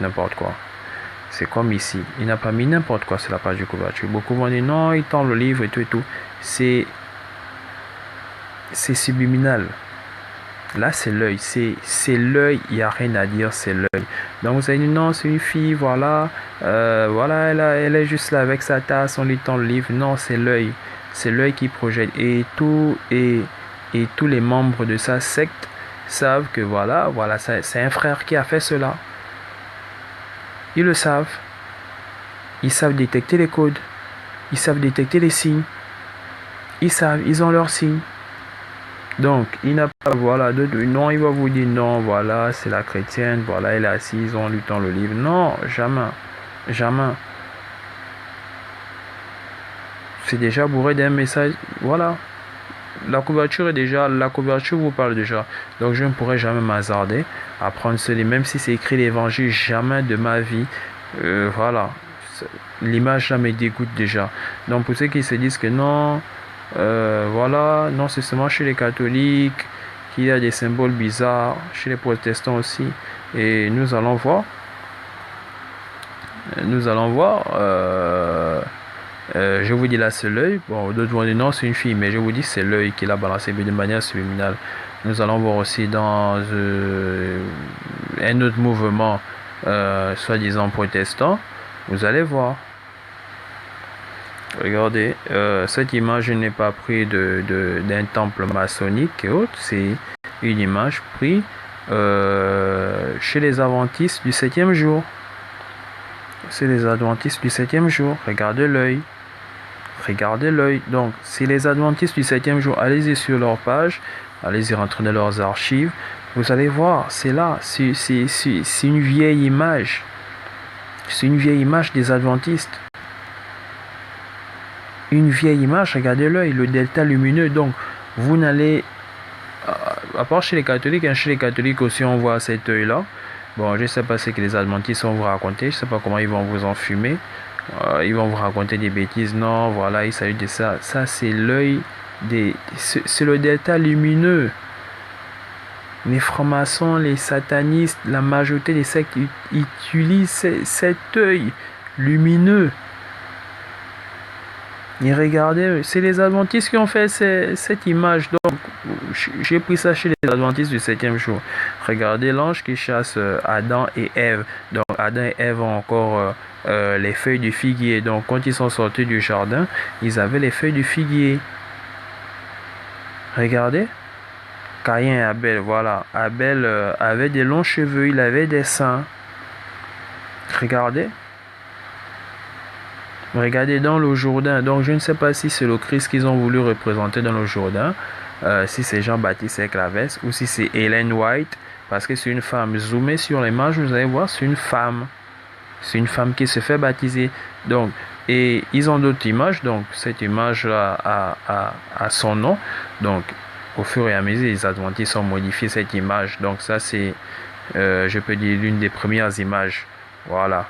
n'importe quoi. C'est comme ici. Il n'a pas mis n'importe quoi sur la page de couverture. Beaucoup vont dire non, il tend le livre et tout et tout. C'est subliminal. Là, c'est l'œil. C'est l'œil. Il n'y a rien à dire. C'est l'œil. Donc, vous allez dire non, c'est une fille. Voilà. Voilà, elle est juste là avec sa tasse. On lui tend le livre. Non, c'est l'œil. C'est l'œil qui projette. Et tous les membres de sa secte savent que voilà, c'est un frère qui a fait cela. Ils le savent. Ils savent détecter les codes. Ils savent détecter les signes. Ils savent, ils ont leurs signes. Donc, il n'a pas, voilà, non, il va vous dire non, voilà, c'est la chrétienne, voilà, elle est assise, on lui tend le livre. Non, jamais. Jamais. C'est déjà bourré d'un message. Voilà. La couverture vous parle déjà. Donc je ne pourrais jamais m'hasarder à prendre ce livre, même si c'est écrit l'évangile, jamais de ma vie. Voilà. L'image là me dégoûte déjà. Donc pour ceux qui se disent que non, voilà, non, c'est seulement chez les catholiques qu'il y a des symboles bizarres, chez les protestants aussi. Et nous allons voir. Je vous dis là, c'est l'œil. Bon, d'autres vont dire non, c'est une fille, mais je vous dis c'est l'œil qui l'a balancé de manière subliminale. Nous allons voir aussi dans un autre mouvement, soi-disant protestant. Vous allez voir. Regardez, cette image n'est pas prise d'un temple maçonnique et autres. C'est une image prise chez les adventistes du 7e jour. C'est les adventistes du 7e jour. Regardez l'œil. Donc, c'est les adventistes du 7e jour. Allez-y sur leur page. Allez-y rentrer dans leurs archives. Vous allez voir, c'est là. C'est une vieille image. C'est une vieille image des adventistes. Une vieille image, regardez l'œil, le delta lumineux. Donc, vous n'allez... À part chez les catholiques, chez les catholiques aussi, on voit cet œil-là. Bon, je ne sais pas ce que les adventistes vont vous raconter. Je ne sais pas comment ils vont vous enfumer. Ils vont vous raconter des bêtises. Non, voilà, il s'agit de ça. Ça, c'est l'œil des... C'est le delta lumineux. Les francs-maçons, les satanistes, la majorité des sectes utilisent cet œil lumineux. Et regardez, c'est les adventistes qui ont fait cette image. Donc, j'ai pris ça chez les adventistes du 7e jour. Regardez l'ange qui chasse Adam et Ève. Donc, Adam et Ève ont encore les feuilles du figuier. Donc, quand ils sont sortis du jardin, ils avaient les feuilles du figuier. Regardez. Caïn et Abel, voilà. Abel avait des longs cheveux, il avait des seins. Regardez. Regardez dans le Jourdain. Donc je ne sais pas si c'est le Christ qu'ils ont voulu représenter dans le Jourdain. Si c'est Jean-Baptiste avec la veste ou si c'est Ellen White. Parce que c'est une femme. Zoomez sur l'image, vous allez voir, c'est une femme. C'est une femme qui se fait baptiser. Donc, et ils ont d'autres images. Donc cette image-là a son nom. Donc au fur et à mesure, les adventistes ont modifié cette image. Donc ça c'est, je peux dire, l'une des premières images. Voilà.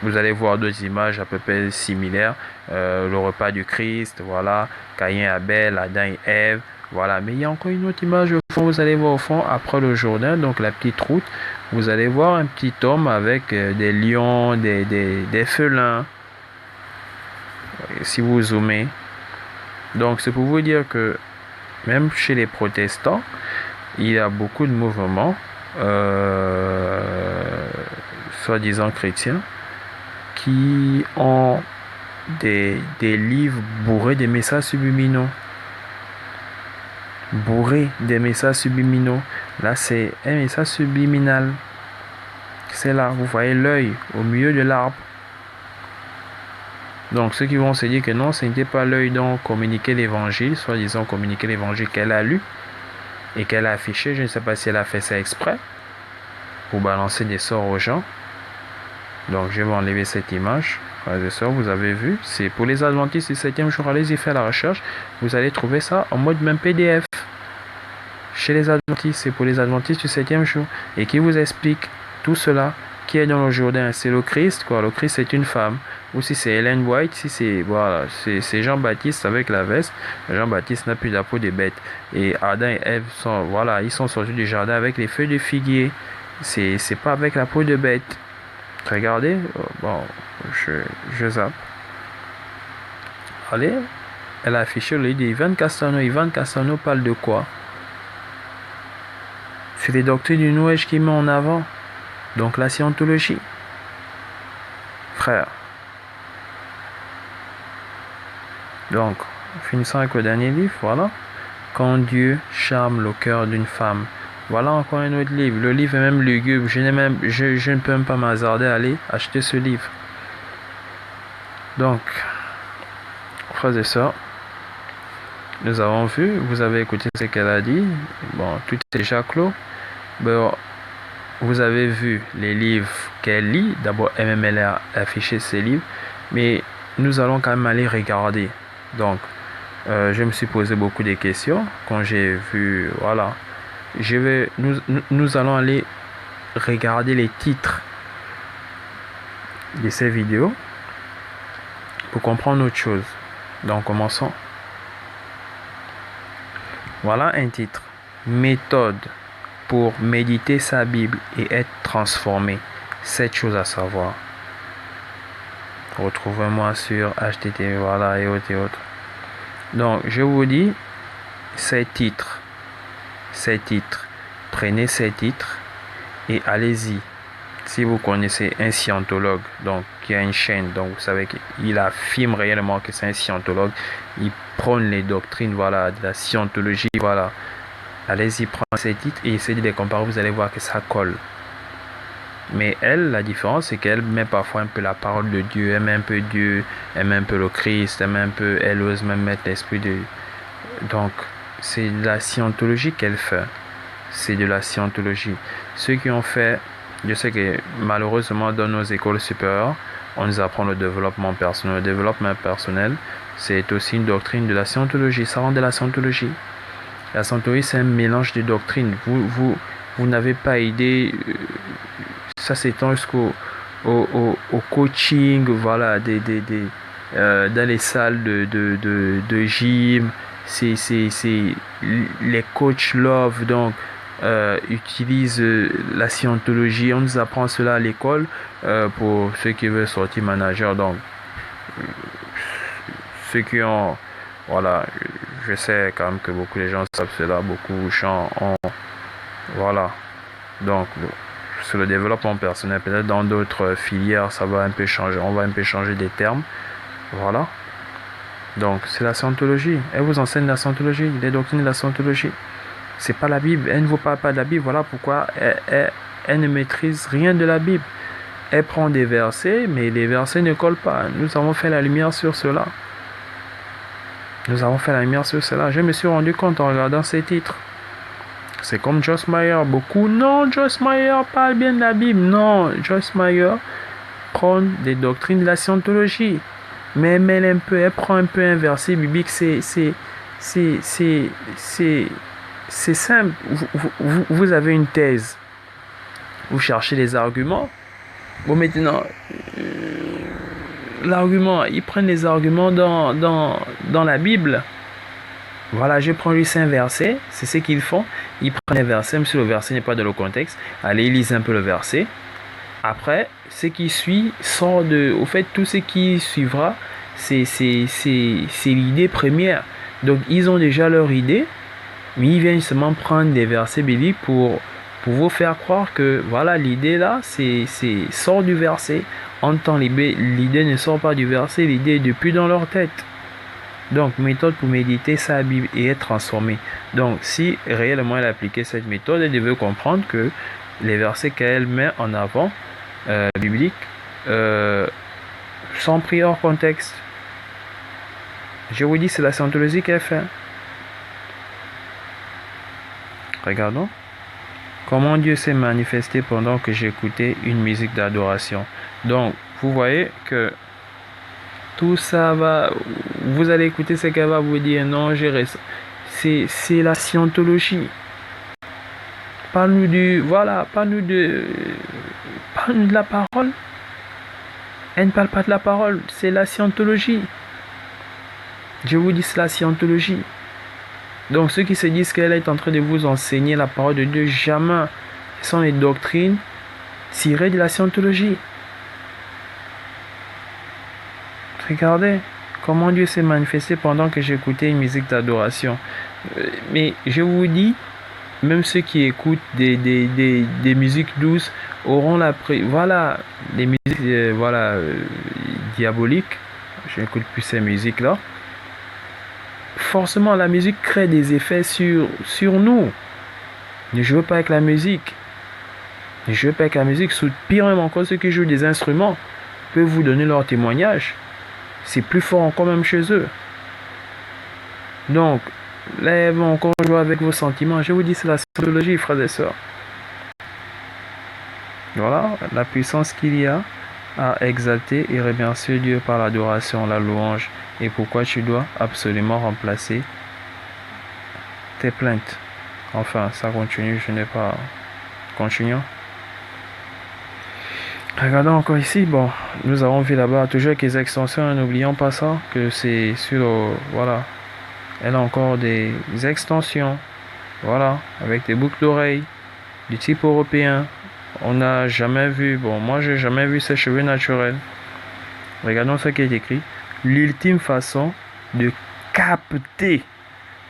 Vous allez voir d'autres images à peu près similaires. Le repas du Christ, voilà. Caïn et Abel, Adam et Ève, voilà. Mais il y a encore une autre image au fond. Vous allez voir au fond, après le Jourdain, donc la petite route. Vous allez voir un petit homme avec des lions, des félins. Si vous zoomez. Donc c'est pour vous dire que même chez les protestants, il y a beaucoup de mouvements, soi-disant chrétiens, qui ont des livres bourrés de messages subliminaux. Là, c'est un message subliminal. C'est là, vous voyez l'œil au milieu de l'arbre. Donc, ceux qui vont se dire que non, ce n'était pas l'œil dont communiquait l'évangile, soi-disant communiquer l'évangile qu'elle a lu et qu'elle a affiché. Je ne sais pas si elle a fait ça exprès pour balancer des sorts aux gens. Donc, je vais enlever cette image. Frères et sœurs, vous avez vu, c'est pour les adventistes du 7e jour. Allez-y faire la recherche. Vous allez trouver ça en mode même PDF. Chez les adventistes, c'est pour les adventistes du 7e jour. Et qui vous explique tout cela. Qui est dans le Jourdain? C'est le Christ, quoi. Le Christ c'est une femme. Ou si c'est Ellen White, si c'est voilà, c'est Jean-Baptiste avec la veste. Jean-Baptiste n'a plus la peau de bête. Et Adam et Ève sont, voilà, ils sont sortis du jardin avec les feuilles de figuier. C'est pas avec la peau de bête. Regardez, bon, je zappe. Allez, elle a affiché le livre d'Ivan Castano. Ivan Castano parle de quoi? C'est les doctrines du New Age qui met en avant. Donc la scientologie. Frère. Donc, finissons avec le dernier livre, voilà. Quand Dieu charme le cœur d'une femme. Voilà encore un autre livre. Le livre est même lugubre. Je ne peux même pas m'hasarder à aller acheter ce livre. Donc, frères et sœurs, nous avons vu, vous avez écouté ce qu'elle a dit. Bon, tout est déjà clos. Bon, vous avez vu les livres qu'elle lit. D'abord, elle-même, elle a affiché ses livres. Mais nous allons quand même aller regarder. Donc, je me suis posé beaucoup de questions quand j'ai vu, voilà. Nous allons aller regarder les titres de ces vidéos pour comprendre autre chose. Donc, commençons. Voilà un titre. Méthode pour méditer sa Bible et être transformé. 7 choses à savoir. Retrouvez-moi sur HTTP, voilà, et autres. Donc, je vous dis, ces titres. Prenez ces titres et allez-y. Si vous connaissez un scientologue, donc qui a une chaîne, donc vous savez qu'il affirme réellement que c'est un scientologue, il prône les doctrines, voilà, de la scientologie, voilà. Allez-y, prenez ces titres et essayez de les comparer, vous allez voir que ça colle. Mais elle, la différence, c'est qu'elle met parfois un peu la parole de Dieu, elle met un peu Dieu, elle met un peu le Christ, elle ose même mettre l'esprit de... Donc, c'est de la scientologie qu'elle fait. C'est de la scientologie. Ceux qui ont fait, je sais que malheureusement dans nos écoles supérieures, on nous apprend le développement personnel. Le développement personnel, c'est aussi une doctrine de la scientologie. Ça rend de la scientologie. La scientologie, c'est un mélange de doctrines. Vous n'avez pas idée... Ça s'étend jusqu'au coaching, voilà, dans les salles de gym. C'est les coachs love, donc utilisent la scientologie. On nous apprend cela à l'école pour ceux qui veulent sortir manager. Donc, ceux qui ont, voilà, je sais quand même que beaucoup de gens savent cela, beaucoup de gens ont, voilà. Donc, sur le développement personnel, peut-être dans d'autres filières, ça va un peu changer. On va un peu changer des termes. Voilà. Donc, c'est la scientologie. Elle vous enseigne la scientologie, les doctrines de la scientologie. C'est pas la Bible. Elle ne vous parle pas de la Bible. Voilà pourquoi elle ne maîtrise rien de la Bible. Elle prend des versets, mais les versets ne collent pas. Nous avons fait la lumière sur cela. Je me suis rendu compte en regardant ces titres. C'est comme Joyce Meyer. Beaucoup, non, Joyce Meyer parle bien de la Bible. Non, Joyce Meyer prend des doctrines de la scientologie. Mais elle prend un peu un verset biblique. C'est simple. Vous avez une thèse. Vous cherchez les arguments. Bon, maintenant, l'argument, ils prennent les arguments dans la Bible. Voilà, je prends juste un verset, c'est ce qu'ils font. Ils prennent un verset, même si le verset n'est pas dans le contexte. Allez, ils lisent un peu le verset. Après, ce qui suit sort de... Au fait, tout ce qui suivra, c'est l'idée première. Donc, ils ont déjà leur idée, mais ils viennent seulement prendre des versets bibliques pour vous faire croire que, voilà, l'idée là, sort du verset. En temps, l'idée ne sort pas du verset, l'idée est depuis dans leur tête. Donc, méthode pour méditer sa Bible et être transformé. Donc, si réellement elle appliquait cette méthode, elle devait comprendre que les versets qu'elle met en avant, bibliques, sont pris hors contexte. Je vous dis, c'est la scientologie qu'elle fait. Regardons. Comment Dieu s'est manifesté pendant que j'écoutais une musique d'adoration. Donc, vous voyez que tout ça va... Vous allez écouter ce qu'elle va vous dire. Non, c'est la scientologie. Parle-nous de la parole. Elle ne parle pas de la parole. C'est la scientologie. Je vous dis, c'est la scientologie. Donc, ceux qui se disent qu'elle est en train de vous enseigner la parole de Dieu, jamais. Ce sont les doctrines tirées de la scientologie. Regardez comment Dieu s'est manifesté pendant que j'écoutais une musique d'adoration. Mais je vous dis, même ceux qui écoutent des musiques douces auront voilà, les musiques diaboliques. Je n'écoute plus ces musiques-là. Forcément, la musique crée des effets sur nous. Ne jouez pas avec la musique. Ne jouez pas avec la musique. Pire même encore, ceux qui jouent des instruments peuvent vous donner leur témoignage. C'est plus fort encore même chez eux. Donc, là, ils vont encore jouer avec vos sentiments. Je vous dis, c'est la scientologie, frères et sœurs. Voilà, la puissance qu'il y a à exalter et remercier Dieu par l'adoration, la louange. Et pourquoi tu dois absolument remplacer tes plaintes. Enfin, ça continue, je n'ai pas... Continuons. Regardons encore ici, bon, nous avons vu là-bas, toujours avec les extensions, n'oublions pas ça, que c'est sur le... Voilà, elle a encore des extensions, voilà, avec des boucles d'oreilles, du type européen. On n'a jamais vu, bon, moi j'ai jamais vu ces cheveux naturels. Regardons ce qui est écrit. L'ultime façon de capter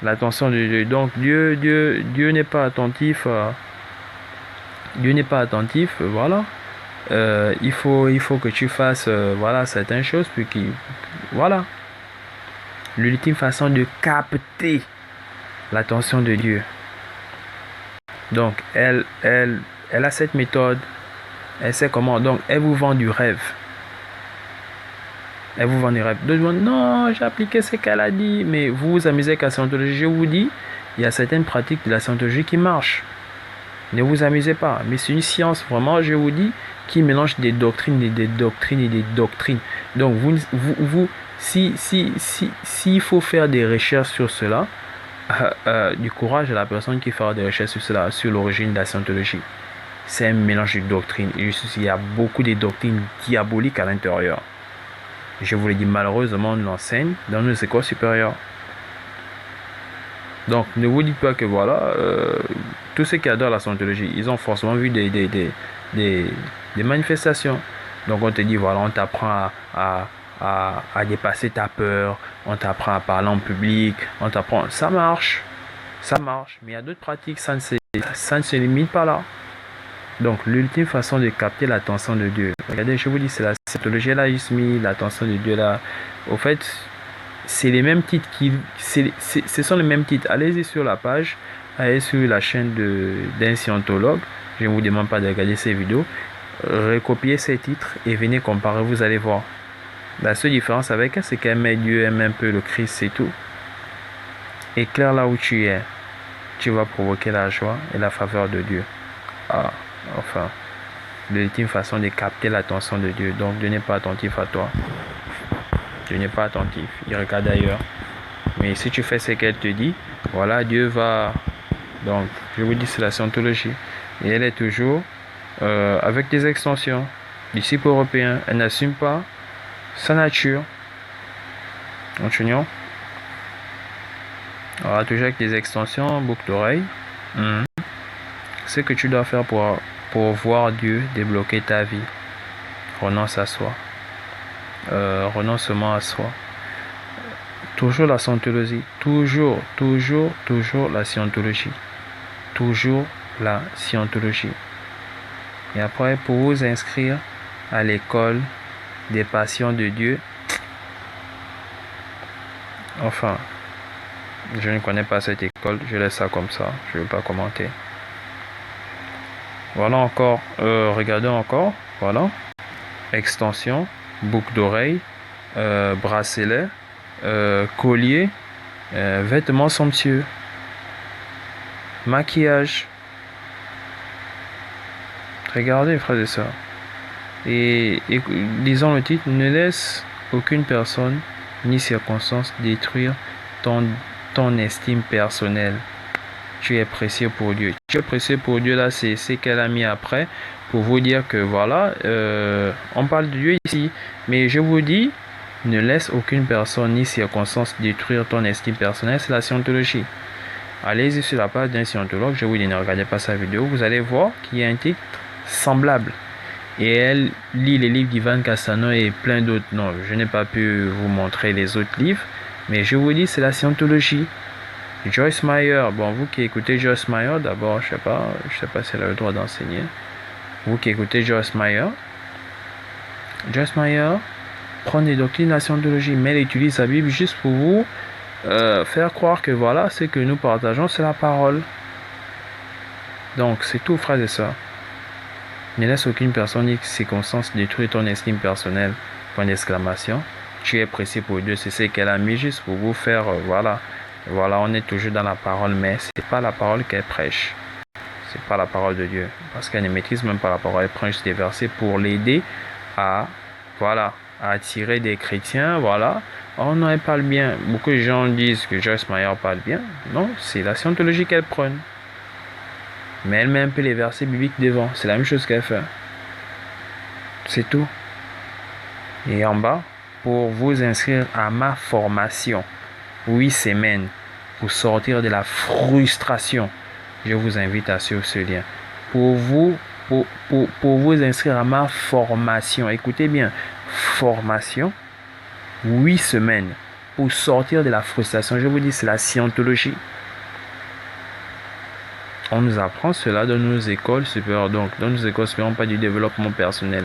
l'attention de Dieu. Donc Dieu n'est pas attentif. Dieu n'est pas attentif, voilà. Il faut que tu fasses voilà certaines choses, puis voilà. L'ultime façon de capter l'attention de Dieu. Donc elle a cette méthode. Elle sait comment. Donc elle vous vend du rêve. Elle vous vend des rêves. D'autres vont non, j'ai appliqué ce qu'elle a dit. Mais vous vous amusez avec la scientologie. Je vous dis, il y a certaines pratiques de la scientologie qui marchent. Ne vous amusez pas. Mais c'est une science, vraiment, je vous dis, qui mélange des doctrines et des doctrines et des doctrines. Donc, s'il faut faire des recherches sur cela, du courage à la personne qui fera des recherches sur cela, sur l'origine de la scientologie. C'est un mélange de doctrines. Il y a beaucoup de doctrines diaboliques à l'intérieur. Je vous l'ai dit, malheureusement, on l'enseigne dans nos écoles supérieures. Donc, ne vous dites pas que voilà, tous ceux qui adorent la scientologie, ils ont forcément vu des manifestations. Donc, on te dit, voilà, on t'apprend à dépasser ta peur, on t'apprend à parler en public, on t'apprend, ça marche, mais il y a d'autres pratiques, ça ne se limite pas là. Donc, l'ultime façon de capter l'attention de Dieu. Regardez, je vous dis, c'est la scientologie, elle a juste mis l'attention de Dieu là. Au fait, c'est les mêmes titres ce sont les mêmes titres. Allez-y sur la page, allez sur la chaîne d'un scientologue. Je ne vous demande pas de regarder ces vidéos. Recopiez ces titres et venez comparer, vous allez voir. La seule différence avec elle, c'est qu'elle met Dieu, elle met un peu le Christ, c'est tout. Éclaire là où tu es. Tu vas provoquer la joie et la faveur de Dieu. Enfin, l'ultime façon de capter l'attention de Dieu. Donc, Dieu n'est pas attentif à toi. Dieu n'est pas attentif. Il regarde ailleurs. Mais si tu fais ce qu'elle te dit, voilà, Dieu va... Donc, je vous dis, c'est la scientologie. Et elle est toujours avec des extensions. Disciple européen, elle n'assume pas sa nature. Continuons. Voilà, toujours avec des extensions, boucle d'oreille. Ce que tu dois faire pour voir Dieu débloquer ta vie. Renonce à soi. Renoncement à soi. Toujours la scientologie. Toujours la scientologie. Toujours la scientologie. Et après, pour vous inscrire à l'école des passions de Dieu, enfin, je ne connais pas cette école, je laisse ça comme ça, je ne vais pas commenter. Voilà encore, regardons encore, voilà, extension, boucle d'oreille, bracelet, collier, vêtements somptueux, maquillage. Regardez, frères et sœurs. Et lisons le titre, ne laisse aucune personne ni circonstance détruire ton estime personnelle. Tu es précieux pour Dieu. Tu es précieux pour Dieu, là, c'est ce qu'elle a mis après pour vous dire que voilà, on parle de Dieu ici, mais je vous dis, ne laisse aucune personne ni circonstance détruire ton estime personnelle, c'est la scientologie. Allez-y sur la page d'un scientologue, je vous dis, ne regardez pas sa vidéo, vous allez voir qu'il y a un titre semblable. Et lis les livres d'Ivan Cassano et plein d'autres. Non, je n'ai pas pu vous montrer les autres livres, mais je vous dis, c'est la scientologie. Joyce Meyer, bon, vous qui écoutez Joyce Meyer, d'abord, je sais pas si elle a le droit d'enseigner. Vous qui écoutez Joyce Meyer, prend des doctrines de la scientologie, mais elle utilise la Bible juste pour vous faire croire que voilà, ce que nous partageons, c'est la parole. Donc, c'est tout, frères et sœurs. Ne laisse aucune personne ni circonstance détruire ton estime personnelle. Point d'exclamation. Tu es précieux pour Dieu. C'est ce qu'elle a mis juste pour vous faire, voilà, on est toujours dans la parole, mais c'est pas la parole qu'elle prêche. C'est pas la parole de Dieu. Parce qu'elle ne maîtrise même pas la parole. Elle prêche des versets pour l'aider à, à attirer des chrétiens, voilà. Oh non, elle parle bien. Beaucoup de gens disent que Joyce Meyer parle bien. Non, c'est la scientologie qu'elle prône. Mais elle met un peu les versets bibliques devant. C'est la même chose qu'elle fait. C'est tout. Et en bas, pour vous inscrire à ma formation, 8 semaines, pour sortir de la frustration, je vous invite à suivre ce lien. Pour vous inscrire à ma formation, écoutez bien, formation, 8 semaines, pour sortir de la frustration. Je vous dis, c'est la scientologie. On nous apprend cela dans nos écoles supérieures. Donc, dans nos écoles supérieures, on parle du développement personnel.